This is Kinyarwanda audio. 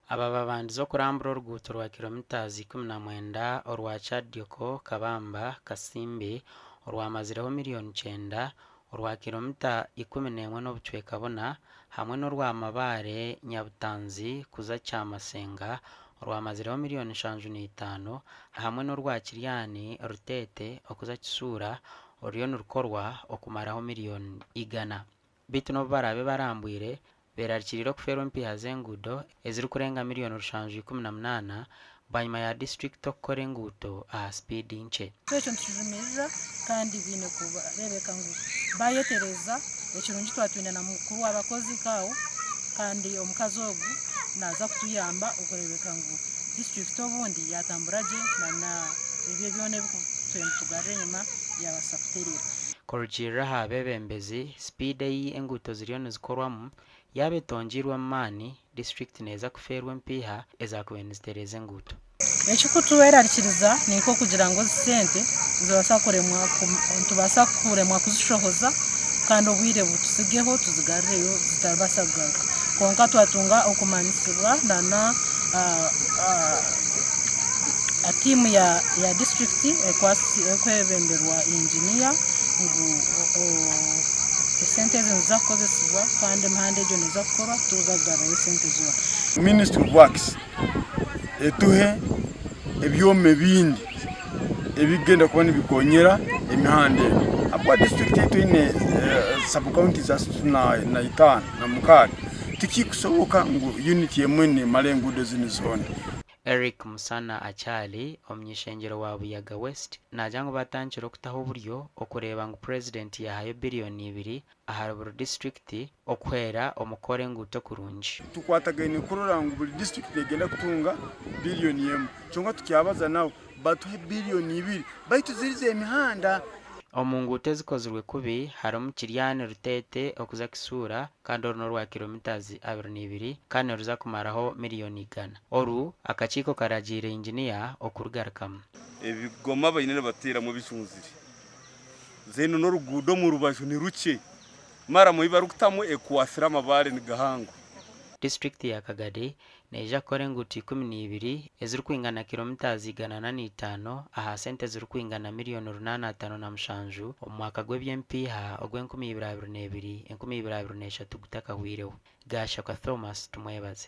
aba babandizo kurambura oruguuto rwa kilomitazi 19 orwa Kyadyogo Kabamba Kasimbi orwamazireho miliyoni 9 orwa kilomita 11 n'obucweka buna hamwe n'orwa Mabare Nyabutanzi kuza Kyamasenga orwamazireho miliyoni 75 hamwe n'orwa Kiryani Rutete okuza Kisura oriyo nirukorwa okumaraho miliyoni 100 bitu no barabe barambwire berarikiriro kufeerwa empiha z'enguuto eziri kurenga miliyoni 518 banyuma ya district okukora enguuto aha speed nche ekyo ntujumirira kandi bine kubarebeka ngu bayetereza ekirungi twatwine na mukuru w'abakozi kawo kandi omukazi ogu naza kutuyamba okurebeka ngu district obundi yatamburaje na ebyo byone tugarre nyuma yabasa kuterera korugirira aha bebembezi speed eyi enguuto ziriyo nizikorwamu yabetongirwa mani district neza kufeerwa empiha ezakuba nizitereza enguuto ekikutuwerarikiriza niko kugira ngo zisente zibasa tubasa kuremwa kuzishohoza kandi obwire butusigeho tuzigarreyo zitabasa kugaruka konka twatunga okumanyisibwa na a timu ya district ekwebemberwa engineer ngu esente zinza kukozesibwa kandi emihanda egyo neza kukora tuzagarrayo esente zona. Ministry of Works etuhe ebyome bindi ebigenda kuba nibikonyera emihanda abwa district yetu ine sub county za 5 na mukari tikikusoboka ngu unit yemwene malengudo zinizone. Eric Musana Achali omnyishengero wa Buyaga West najango batanchiro kutaho buryo okureba ngo president yahaye billioni 2 aharuburu district okwera omukore nguto kurunji tukwataganye kurora ngo buri district egenda kutunga billioni 1 cyonga tukyabaza nawo batuhe billioni 2 bayituzirize emihanda omunguto zikozwe kubi haramu Kiryani Rutete okuza Kisura kandi oruno rwa kilomitazi 22 kandi ruza kumaraho miliyoni 100 oru Akakiiko karagire engineer okurugarakamu ebigoma bayinene batera mu bishunziri zeno no rugudo mu rubaju ni ruke mara mu ibarukutamu ekwasira Mabare ni Gahango. District ya Kagadi neja kore nguti 12 eziri kwingana kilomitazi 105 aha sente ziri kwingana miliyoni 857 omwaka gw'ebyempiha ogw'Enkumi 2022 Enkumi 2023 gutakahwireho gasha kwa Thomas tumwebaze.